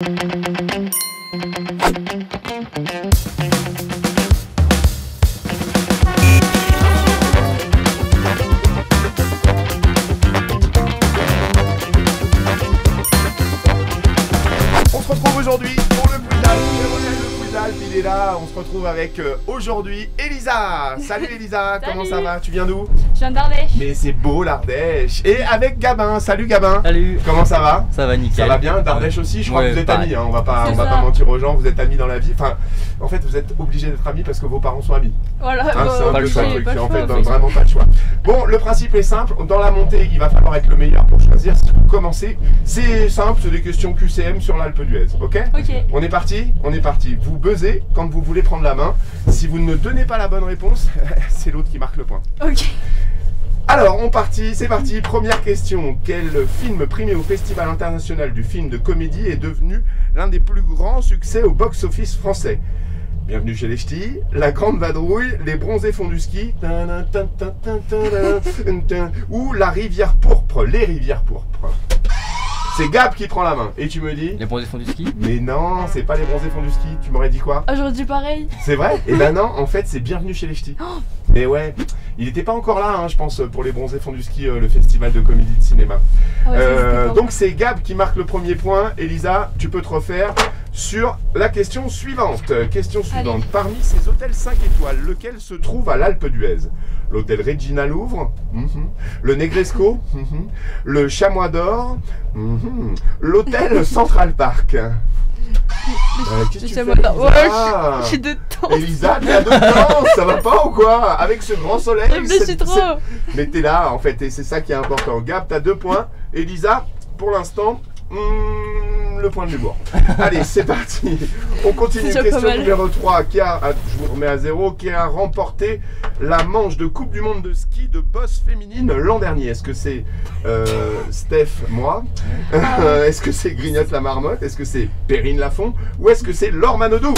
On se retrouve aujourd'hui pour le Quiz d'Alpes. Le Quiz d'Alpes, il est là. On se retrouve avec aujourd'hui Elisa. Salut Elisa, comment ça va? Tu viens d'où? Je viens d'Ardèche. Mais c'est beau l'Ardèche. Et avec Gabin. Salut Gabin. Salut. Comment ça va? Ça va nickel. Ça va bien, d'Ardèche aussi, je crois que vous êtes pareil. amis, hein. On va pas mentir aux gens, vous êtes amis dans la vie. Enfin, en fait, vous êtes obligés d'être amis parce que vos parents sont amis. Voilà, Hein, c'est un pas peu le ça choix. le truc, Pas le en fait, choix, vraiment pas de choix. Bon, le principe est simple, dans la montée, il va falloir être le meilleur pour choisir. Si vous commencez, c'est simple, c'est des questions QCM sur l'Alpe d'Huez, ok? Ok. On est parti? On est parti. Vous buzzez quand vous voulez prendre la main. Si vous ne donnez pas la bonne réponse, c'est l'autre qui marque le point. Ok. Alors, c'est parti. Première question. Quel film primé au Festival international du film de comédie est devenu l'un des plus grands succès au box-office français? Bienvenue chez les Ch'tis, La Grande Vadrouille, Les Bronzés font du ski, ou La Rivière Pourpre, Les Rivières Pourpres. C'est Gab qui prend la main. Et tu me dis? Les bronzés font du ski? Mais non, c'est pas Les Bronzés font du ski. Tu m'aurais dit quoi? Ah, j'aurais dit pareil. C'est vrai? Et ben non, en fait, c'est Bienvenue chez les Ch'tis. Mais ouais, il n'était pas encore là, hein, je pense, pour Les Bronzés font du ski, le festival de comédie de cinéma. Ah ouais, ça, Donc c'est Gab qui marque le premier point. Elisa, tu peux te refaire sur la question suivante. Question suivante. Allez. Parmi ces hôtels 5 étoiles, lequel se trouve à l'Alpe d'Huez? L'hôtel Regina Louvre, le Negresco, le Chamois d'Or, l'hôtel Central Park. Qu'est-ce que tu fais, Elisa? Ouais, j'ai de temps. Elisa, t'as de temps, ça va pas ou quoi? Avec ce grand soleil. Je réfléchis trop. Mais t'es là en fait, et c'est ça qui est important. Gab, t'as 2 points. Elisa, pour l'instant, le point de l'humour. Allez, c'est parti. On continue. C'est déjà Question pas mal. numéro 3. Je vous remets à 0. Qui a remporté la manche de Coupe du Monde de ski de boss féminine l'an dernier? Est-ce que c'est Steph, moi? Est-ce que c'est Grignotte la Marmotte? Est-ce que c'est Perrine Lafont? Ou est-ce que c'est Laure Manodou?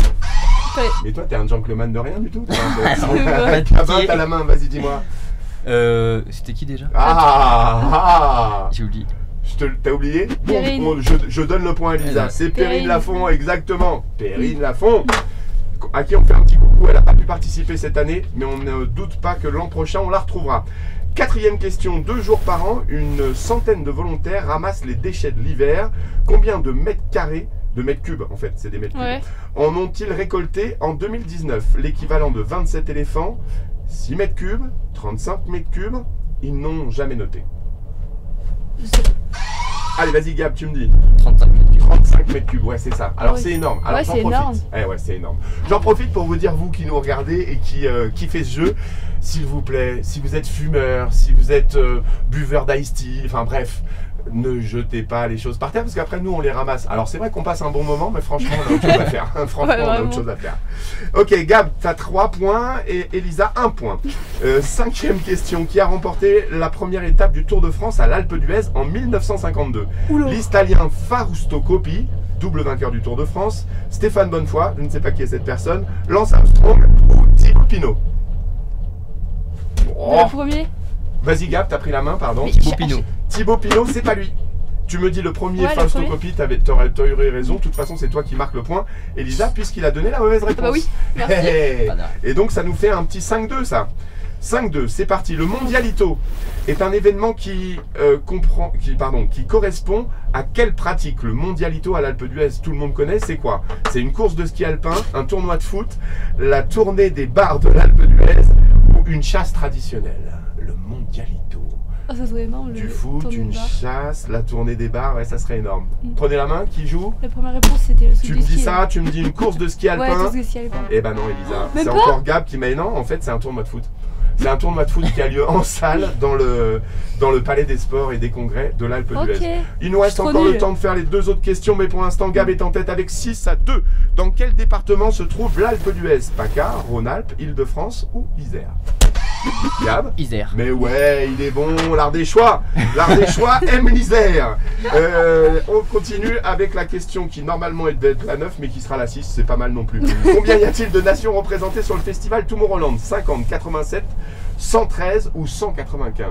Ouais. Mais toi, t'es un gentleman de rien du tout. vrai. Gabin, t'as la main, vas-y, dis-moi. C'était qui déjà? Ah. J'ai oublié. T'as oublié? Perrine. Bon, je donne le point à Elisa. C'est Perrine Perrine. Lafont, exactement. Perrine Lafont, à qui on fait un petit coucou. Elle n'a pas pu participer cette année, mais on ne doute pas que l'an prochain, on la retrouvera. 4e question. 2 jours par an, une centaine de volontaires ramassent les déchets de l'hiver. Combien de mètres carrés, de mètres cubes en fait, c'est des mètres cubes, Ouais. en ont-ils récolté en 2019? L'équivalent de 27 éléphants, 6 mètres cubes, 35 mètres cubes. Ils n'ont jamais noté. Allez, vas-y Gab, tu me dis. 35 minutes. 35 mètres cubes, ouais, c'est ça. Alors Ouais. c'est énorme. Alors Ouais, j'en c'est profite. énorme. Eh ouais, c'est énorme. J'en profite pour vous dire, vous qui nous regardez et qui kiffez ce jeu, s'il vous plaît, si vous êtes fumeur, si vous êtes buveur d'ice tea, enfin bref, ne jetez pas les choses par terre parce qu'après nous on les ramasse. Alors c'est vrai qu'on passe un bon moment, mais franchement on a autre chose à faire. Franchement Ouais, on a vraiment. autre chose à faire. Ok Gab, t'as 3 points et Elisa 1 point. 5e question. Qui a remporté la première étape du Tour de France à l'Alpe d'Huez en 1952? Oula. L'Italien Fausto Coppi, double vainqueur du Tour de France, Stéphane Bonnefoy, je ne sais pas qui est cette personne, Lance Armstrong ou Thibaut Pinot. Oh. Le premier. Vas-y Gab, t'as pris la main, pardon. Mais Thibaut Pinot. Thibaut Pinot, c'est pas lui. Tu me dis le premier, Ouais, le Fausto premier. Coppi, t'aurais raison. De toute façon, c'est toi qui marques le point, Elisa, puisqu'il a donné la mauvaise réponse. bah oui, merci. Hey. Voilà. Et donc, ça nous fait un petit 5-2, ça. 5-2, c'est parti. Le Mondialito est un événement qui correspond à quelle pratique? Le Mondialito à l'Alpe d'Huez, tout le monde connaît, c'est quoi? C'est une course de ski alpin, un tournoi de foot, la tournée des bars de l'Alpe d'Huez ou une chasse traditionnelle? Le Mondialito. Oh, ça serait énorme. Du le foot, tournoi une de bar. chasse, la tournée des bars, ouais, ça serait énorme. Prenez la main, qui joue? La première réponse c'était le Tu me dis ça, tu me dis une course de ski Ouais, alpin. tout ce que ski alpin. Eh ben non, Elisa, Même c'est pas encore Gab qui met non, en fait c'est un tournoi de foot. C'est un tournoi de foot qui a lieu en salle dans le Palais des Sports et des Congrès de l'Alpe d'Huez. Ok. Il nous reste Je suis encore trop le nulle. temps de faire les 2 autres questions, mais pour l'instant Gab est en tête avec 6-2. Dans quel département se trouve l'Alpe d'Huez? PACA, Rhône-Alpes, Île-de-France ou Isère? Gab? Isère. Mais ouais, il est bon, l'Ardéchois. L'Ardéchois aime l'Isère. On continue avec la question qui normalement devait être la 9, mais qui sera la 6, c'est pas mal non plus. Combien y a-t-il de nations représentées sur le festival Tomorrowland? 50, 87, 113 ou 195?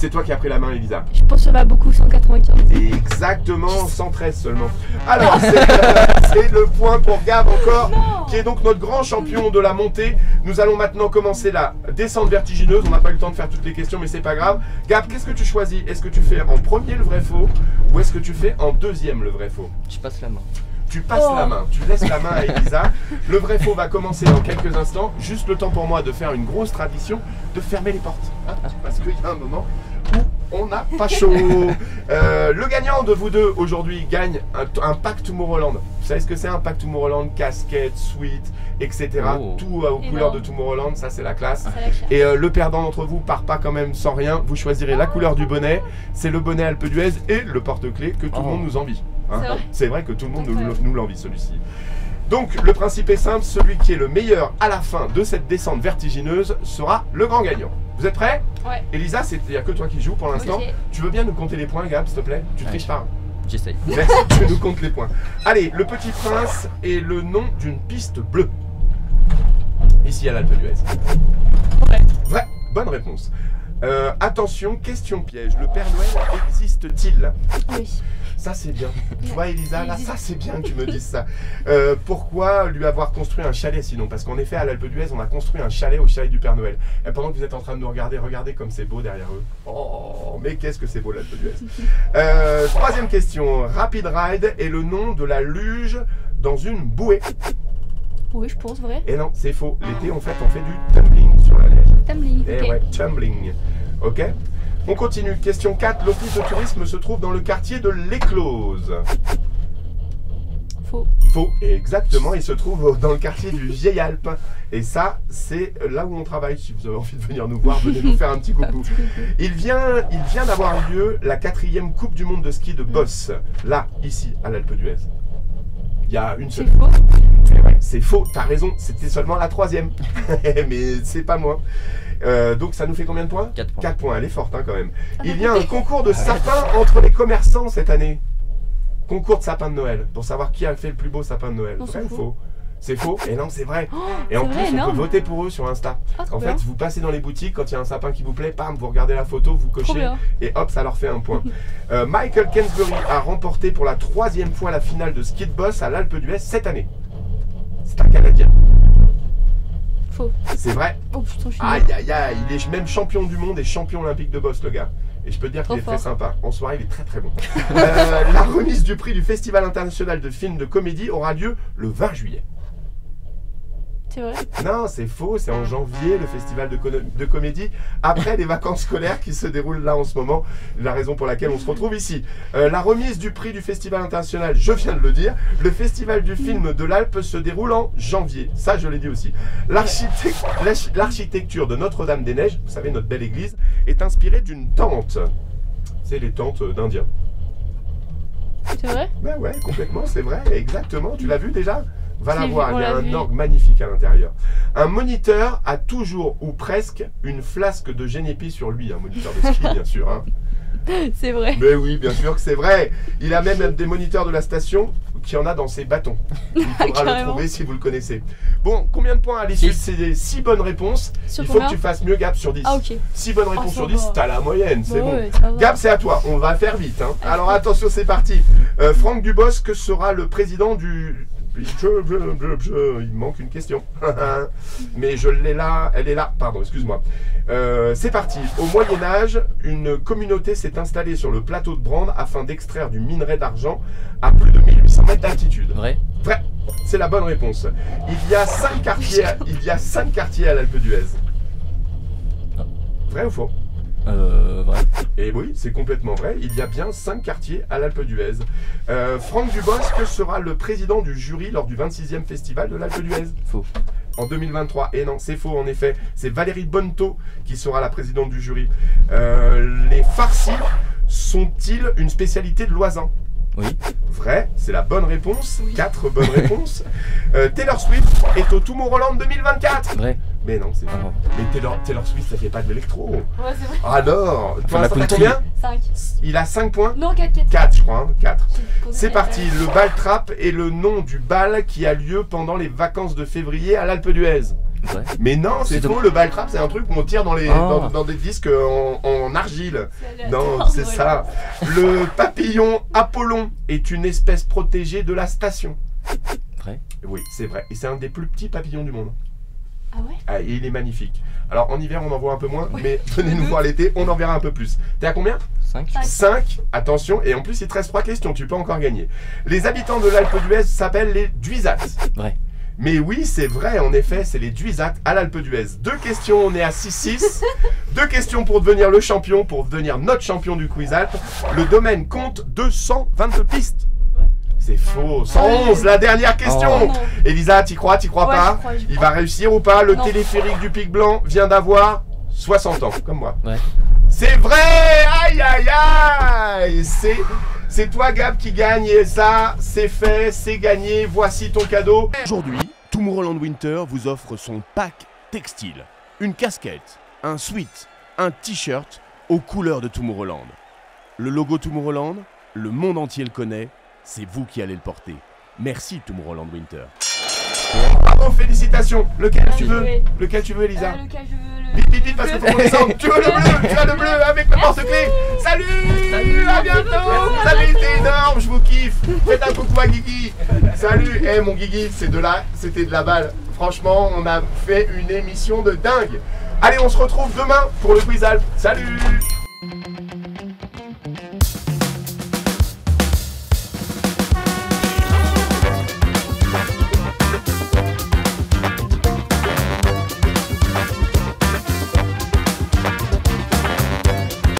C'est toi qui as pris la main, Elisa. Je pense que ça va beaucoup, 195. Exactement, 113 seulement. Alors, c'est le point pour Gab encore, qui est donc notre grand champion de la montée. Nous allons maintenant commencer la descente vertigineuse. On n'a pas eu le temps de faire toutes les questions, mais c'est pas grave. Gab, qu'est-ce que tu choisis? Est-ce que tu fais en premier le vrai-faux ou est-ce que tu fais en deuxième le vrai-faux? Je passe la main. Tu passes la main, tu laisses la main à Elisa. Le vrai-faux va commencer dans quelques instants. Juste le temps pour moi de faire une grosse tradition, de fermer les portes. Hein, parce qu'il y a un moment où on n'a pas chaud. Le gagnant de vous deux aujourd'hui gagne un pack Tomorrowland. Vous savez ce que c'est un pack Tomorrowland? Casquette, suite, etc. Oh. Tout aux couleurs de Tomorrowland, ça c'est la classe. C'est la classe. Et le perdant d'entre vous part pas quand même sans rien. Vous choisirez la couleur du bonnet. C'est le bonnet Alpe d'Huez et le porte-clés que tout le monde nous envie. Hein. C'est vrai que tout le monde nous l'envie celui-ci. Donc le principe est simple, celui qui est le meilleur à la fin de cette descente vertigineuse sera le grand gagnant. Vous êtes prêts? Ouais. Elisa, il n'y a que toi qui joues pour l'instant. Ok. Tu veux bien nous compter les points, Gab, s'il te plaît? Tu triches pas. J'essaye. Merci, tu nous comptes les points. Allez, le Petit Prince est le nom d'une piste bleue. Ici à l'Alpe d'Huez. Ouais. Vrai, bonne réponse. Attention, question piège. Le Père Noël existe-t-il? Oui. Ça c'est bien. Tu vois Elisa, là ça c'est bien que tu me dises ça. Pourquoi lui avoir construit un chalet sinon? Parce qu'en effet à l'Alpe d'Huez on a construit un chalet au chalet du Père Noël. Et pendant que vous êtes en train de nous regarder, regardez comme c'est beau derrière eux. Oh mais qu'est-ce que c'est beau l'Alpe d'Huez. Troisième question. Rapid Ride est le nom de la luge dans une bouée. Oui, je pense, vrai. Et non, c'est faux. L'été en fait on fait du tumbling sur la neige. Tumbling, Eh ok. ouais, tumbling. Ok. On continue. Question 4. L'office de tourisme se trouve dans le quartier de l'Éclose. Faux. Faux. Et exactement, il se trouve dans le quartier du Vieil Alpes. Et ça, c'est là où on travaille. Si vous avez envie de venir nous voir, venez nous faire un petit coucou. Il vient d'avoir lieu la 4e Coupe du Monde de ski de Boss. Là, ici, à l'Alpe d'Huez. Il y a une C'est semaine. faux. Eh ouais, c'est faux, t'as raison, c'était seulement la 3e. Mais c'est pas moi. Donc ça nous fait combien de points? 4 points. 4 points, elle est forte hein, quand même. Ah, Il y a un concours de sapins entre les commerçants cette année. Concours de sapins de Noël, pour savoir qui a fait le plus beau sapin de Noël. Non, Vrai c'est ou faux. faux? C'est faux? Et non, c'est vrai. Oh, Et en c'est plus, vrai, on peut énorme. voter pour eux sur Insta. Ah, trop En fait, bien. vous passez dans les boutiques, quand il y a un sapin qui vous plaît, bam, vous regardez la photo, vous Trop cochez, bien. et hop, ça leur fait un point. Michael Kensbury a remporté pour la 3e fois la finale de ski de boss à l'Alpe d'Huez cette année. C'est un Canadien. Faux. C'est vrai. Oh putain, je suis Aïe aïe aïe, il est même champion du monde et champion olympique de boss le gars. Et je peux te dire qu'il Trop est très fort. sympa. En soirée, il est très très bon. La remise du prix du Festival international de films de comédie aura lieu le 20 juillet. C'est vrai. Non, c'est faux, c'est en janvier le festival de comédie, après les vacances scolaires qui se déroulent là en ce moment, la raison pour laquelle on se retrouve ici. La remise du prix du festival international, je viens de le dire, le festival du film de l'Alpe se déroule en janvier, ça je l'ai dit aussi. L'architecture de Notre-Dame-des-Neiges, vous savez notre belle église, est inspirée d'une tente. C'est les tentes d'Indiens. C'est vrai. Ben ouais, complètement, c'est vrai, exactement, tu l'as vu déjà? Va Je la l'ai voir, vu, il y a on l'a un vu. orgue magnifique à l'intérieur. Un moniteur a toujours ou presque une flasque de Génépi sur lui, un moniteur de ski bien sûr. Hein. C'est vrai. Mais oui, bien sûr que c'est vrai. Il a même des moniteurs de la station qui en a dans ses bâtons. Il faudra le Carrément. trouver si vous le connaissez. Bon, combien de points à l'issue de Six. ces 6 bonnes réponses? Sur Il faut combien que tu fasses mieux, Gab, sur 10. Ah, ok. 6 bonnes réponses ça sur 10, va. t'as la moyenne, c'est Bah bon. ouais, ça va. Gab, c'est à toi, on va faire vite. Hein. Alors attention, c'est parti. Franck Dubosc sera le président du... Il me manque une question. Mais je l'ai là, elle est là. Pardon, excuse-moi. C'est parti. Au Moyen-Âge, une communauté s'est installée sur le plateau de Brande afin d'extraire du minerai d'argent à plus de 1800 mètres d'altitude. Vrai? Vrai, c'est la bonne réponse. Il y a 5 quartiers à l'Alpe d'Huez. Vrai ou faux? Vrai. Et oui, c'est complètement vrai. Il y a bien 5 quartiers à l'Alpe d'Huez. Franck Dubosc sera le président du jury lors du 26e festival de l'Alpe d'Huez. Faux. En 2023. Et non, c'est faux en effet. C'est Valérie Bonneto qui sera la présidente du jury. Les farcis sont-ils une spécialité de Loisan? Oui. Vrai, c'est la bonne réponse. Oui. 4 bonnes réponses. Taylor Swift est au Tomorrowland 2024. Vrai. Mais non, c'est Ah faux. bon. Mais Taylor Swift, ça fait pas de l'électro. Ouais, c'est vrai. Alors, pour la l'instant, t'as country. combien? 5. Il a 5 points. Non, 4. 4, je crois. Hein, 4. C'est parti. Le bal trap est le nom du bal qui a lieu pendant les vacances de février à l'Alpe d'Huez. Ouais. Mais non, c'est faux, le ball trap c'est un truc où on tire dans, dans des disques en argile. Non, c'est ça. Le papillon Apollon est une espèce protégée de la station. Vrai. Oui, c'est vrai. Et c'est un des plus petits papillons du monde. Ah ouais? Ah, et il est magnifique. Alors en hiver on en voit un peu moins, mais venez nous voir l'été, on en verra un peu plus. T'es à combien? 5. 5, attention, et en plus il te reste 3 questions, tu peux encore gagner. Les habitants de l'Alpe d'Huez s'appellent les Duisacs. Vrai. Mais oui, c'est vrai, en effet, c'est les Duisacs à l'Alpe d'Huez. 2 questions, on est à 6-6. 2 questions pour devenir le champion, pour devenir notre champion du Quiz Alpes. Le domaine compte 222 pistes. C'est faux. 111, la dernière question. Oh. Elisa, t'y crois pas? Il va réussir ou pas? Le Non. téléphérique du Pic Blanc vient d'avoir 60 ans, comme moi. Ouais. C'est vrai! Aïe aïe aïe! C'est toi Gab qui gagne et ça, c'est fait, c'est gagné, voici ton cadeau. Aujourd'hui, Tomorrowland Winter vous offre son pack textile. Une casquette, un sweat, un t-shirt aux couleurs de Tomorrowland. Le logo Tomorrowland, le monde entier le connaît, c'est vous qui allez le porter. Merci Tomorrowland Winter. Bravo, félicitations. Lequel tu veux? Lequel tu veux Elisa? Lequel je veux, Vite, vite, vite, parce qu'il faut qu'on descende. Tu veux le bleu? Tu as le bleu avec le porte-clés. Salut, à bientôt. Salut, t'es énorme, je vous kiffe. Faites un coucou à Guigui. Salut, mon Guigui, c'était de la balle. Franchement, on a fait une émission de dingue. Allez, on se retrouve demain pour le Quiz Alpes. Salut.